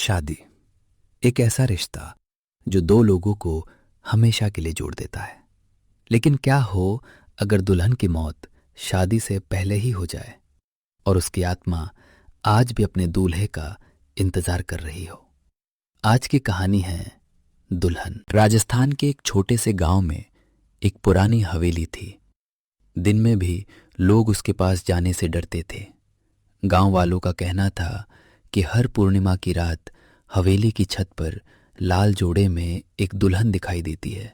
शादी एक ऐसा रिश्ता जो दो लोगों को हमेशा के लिए जोड़ देता है। लेकिन क्या हो अगर दुल्हन की मौत शादी से पहले ही हो जाए और उसकी आत्मा आज भी अपने दूल्हे का इंतजार कर रही हो। आज की कहानी है दुल्हन। राजस्थान के एक छोटे से गांव में एक पुरानी हवेली थी। दिन में भी लोग उसके पास जाने से डरते थे। गांव वालों का कहना था कि हर पूर्णिमा की रात हवेली की छत पर लाल जोड़े में एक दुल्हन दिखाई देती है।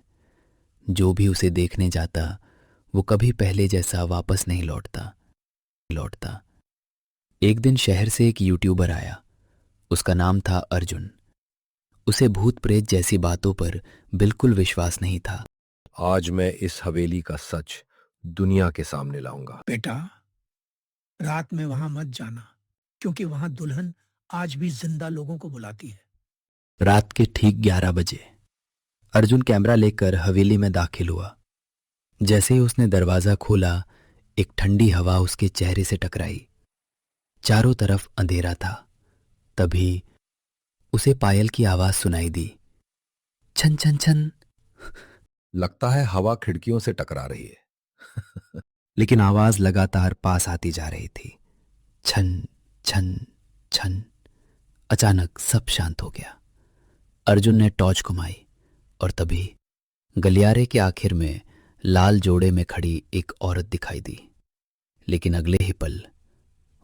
जो भी उसे देखने जाता वो कभी पहले जैसा वापस नहीं लौटता। एक दिन शहर से एक यूट्यूबर आया। उसका नाम था अर्जुन। उसे भूत प्रेत जैसी बातों पर बिल्कुल विश्वास नहीं था। आज मैं इस हवेली का सच दुनिया के सामने लाऊंगा। बेटा, रात में वहां मत जाना, क्योंकि वहां दुल्हन आज भी जिंदा लोगों को बुलाती है। रात के ठीक 11 बजे अर्जुन कैमरा लेकर हवेली में दाखिल हुआ। जैसे ही उसने दरवाजा खोला, एक ठंडी हवा उसके चेहरे से टकराई। चारों तरफ अंधेरा था। तभी उसे पायल की आवाज सुनाई दी, छन छन छन। लगता है हवा खिड़कियों से टकरा रही है। लेकिन आवाज लगातार पास आती जा रही थी, छन छन छन। अचानक सब शांत हो गया। अर्जुन ने टॉर्च घुमाई और तभी गलियारे के आखिर में लाल जोड़े में खड़ी एक औरत दिखाई दी। लेकिन अगले ही पल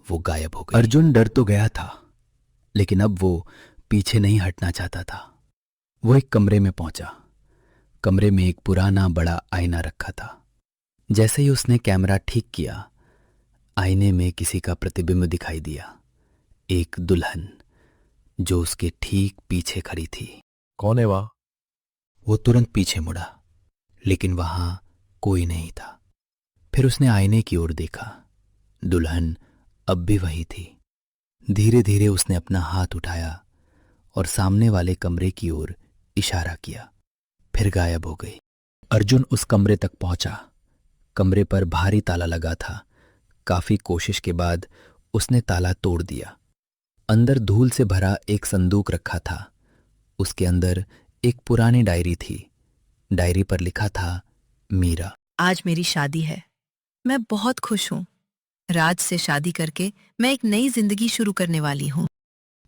वो गायब हो गई। अर्जुन डर तो गया था, लेकिन अब वो पीछे नहीं हटना चाहता था। वो एक कमरे में पहुंचा। कमरे में एक पुराना बड़ा आईना रखा था। जैसे ही उसने कैमरा ठीक किया, आईने में किसी का प्रतिबिंब दिखाई दिया। एक दुल्हन जो उसके ठीक पीछे खड़ी थी। कौन है वह? वो तुरंत पीछे मुड़ा, लेकिन वहां कोई नहीं था। फिर उसने आईने की ओर देखा। दुल्हन अब भी वही थी। धीरे धीरे उसने अपना हाथ उठाया और सामने वाले कमरे की ओर इशारा किया, फिर गायब हो गई। अर्जुन उस कमरे तक पहुंचा। कमरे पर भारी ताला लगा था। काफी कोशिश के बाद उसने ताला तोड़ दिया। अंदर धूल से भरा एक संदूक रखा था। उसके अंदर एक पुरानी डायरी थी। डायरी पर लिखा था, मीरा। आज मेरी शादी है। मैं बहुत खुश हूँ। राज से शादी करके मैं एक नई जिंदगी शुरू करने वाली हूँ।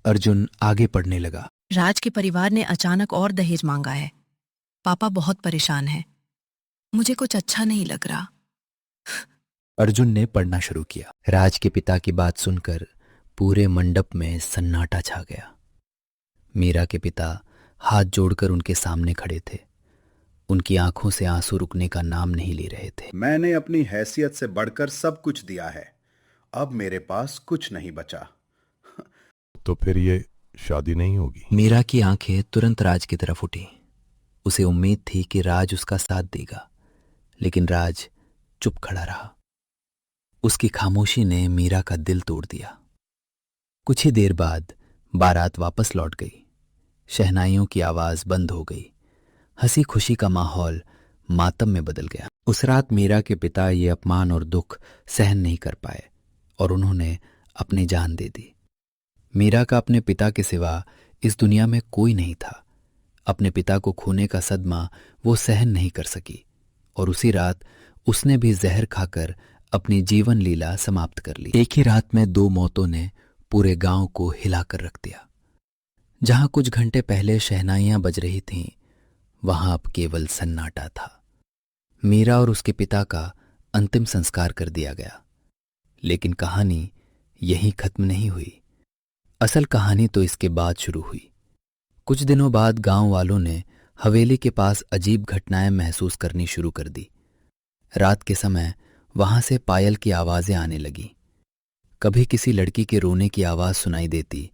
अर्जुन आगे पढ़ने लगा। राज के परिवार ने अचानक और दहेज मांगा है। पापा बहुत परेशान हैं। मुझे कुछ अच्छा नहीं लग रहा। अर्जुन ने पढ़ना शुरू किया। राज के पिता की बात सुनकर पूरे मंडप में सन्नाटा छा गया। मीरा के पिता हाथ जोड़कर उनके सामने खड़े थे। उनकी आंखों से आंसू रुकने का नाम नहीं ले रहे थे। मैंने अपनी हैसियत से बढ़कर सब कुछ दिया है। अब मेरे पास कुछ नहीं बचा। तो फिर ये शादी नहीं होगी। मीरा की आंखें तुरंत राज की तरफ उठी। उसे उम्मीद थी कि राज उसका साथ देगा, लेकिन राज चुप खड़ा रहा। उसकी खामोशी ने मीरा का दिल तोड़ दिया। कुछ ही देर बाद बारात वापस लौट गई। शहनाइयों की आवाज बंद हो गई। हंसी खुशी का माहौल मातम में बदल गया। उस रात मीरा के पिता ये अपमान और दुख सहन नहीं कर पाए और उन्होंने अपनी जान दे दी। मीरा का अपने पिता के सिवा इस दुनिया में कोई नहीं था। अपने पिता को खोने का सदमा वो सहन नहीं कर सकी और उसी रात उसने भी जहर खाकर अपनी जीवन लीला समाप्त कर ली। एक ही रात में दो मौतों ने पूरे गांव को हिलाकर रख दिया। जहां कुछ घंटे पहले शहनाइयां बज रही थीं, वहां अब केवल सन्नाटा था। मीरा और उसके पिता का अंतिम संस्कार कर दिया गया। लेकिन कहानी यहीं खत्म नहीं हुई। असल कहानी तो इसके बाद शुरू हुई। कुछ दिनों बाद गांव वालों ने हवेली के पास अजीब घटनाएं महसूस करनी शुरू कर दी। रात के समय वहां से पायल की आवाजें आने लगी। कभी किसी लड़की के रोने की आवाज सुनाई देती,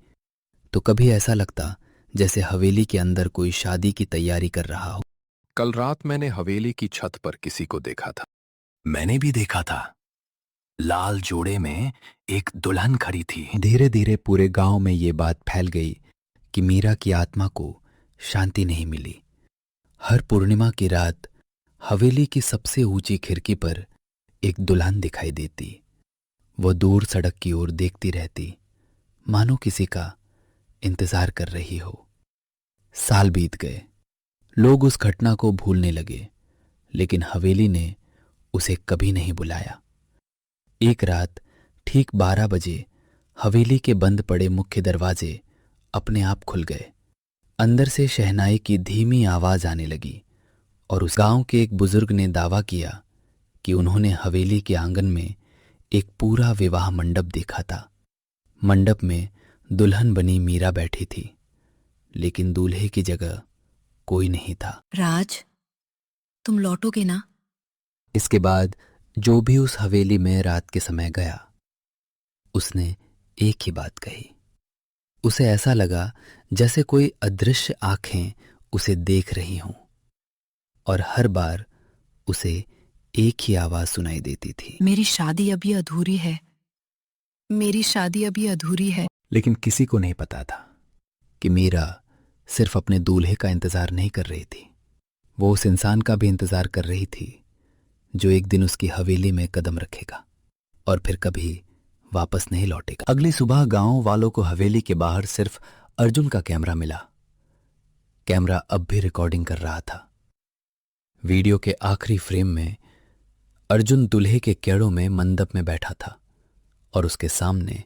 तो कभी ऐसा लगता जैसे हवेली के अंदर कोई शादी की तैयारी कर रहा हो। कल रात मैंने हवेली की छत पर किसी को देखा था। मैंने भी देखा था। लाल जोड़े में एक दुल्हन खड़ी थी। धीरे धीरे पूरे गांव में ये बात फैल गई कि मीरा की आत्मा को शांति नहीं मिली। हर पूर्णिमा की रात हवेली की सबसे ऊंची खिड़की पर एक दुल्हन दिखाई देती। वो दूर सड़क की ओर देखती रहती, मानो किसी का इंतजार कर रही हो। साल बीत गए, लोग उस घटना को भूलने लगे, लेकिन हवेली ने उसे कभी नहीं बुलाया। एक रात ठीक 12 बजे हवेली के बंद पड़े मुख्य दरवाजे अपने आप खुल गए। अंदर से शहनाई की धीमी आवाज आने लगी और उस गांव के एक बुजुर्ग ने दावा किया कि उन्होंने हवेली के आंगन में एक पूरा विवाह मंडप देखा था। मंडप में दुल्हन बनी मीरा बैठी थी, लेकिन दूल्हे की जगह कोई नहीं था। राज, तुम लौटोगे ना? इसके बाद जो भी उस हवेली में रात के समय गया, उसने एक ही बात कही। उसे ऐसा लगा जैसे कोई अदृश्य आंखें उसे देख रही हों, और हर बार उसे एक ही आवाज सुनाई देती थी, मेरी शादी अभी अधूरी है, मेरी शादी अभी अधूरी है। लेकिन किसी को नहीं पता था कि मीरा सिर्फ अपने दूल्हे का इंतजार नहीं कर रही थी, वो उस इंसान का भी इंतजार कर रही थी जो एक दिन उसकी हवेली में कदम रखेगा और फिर कभी वापस नहीं लौटेगा। अगली सुबह गांव वालों को हवेली के बाहर सिर्फ अर्जुन का कैमरा मिला। कैमरा अब भी रिकॉर्डिंग कर रहा था। वीडियो के आखिरी फ्रेम में अर्जुन दूल्हे के केड़ों में मंडप में बैठा था और उसके सामने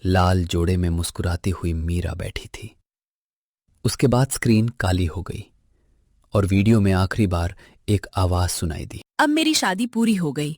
लाल जोड़े में मुस्कुराती हुई मीरा बैठी थी। उसके बाद स्क्रीन काली हो गई और वीडियो में आखिरी बार एक आवाज सुनाई दी, अब मेरी शादी पूरी हो गई।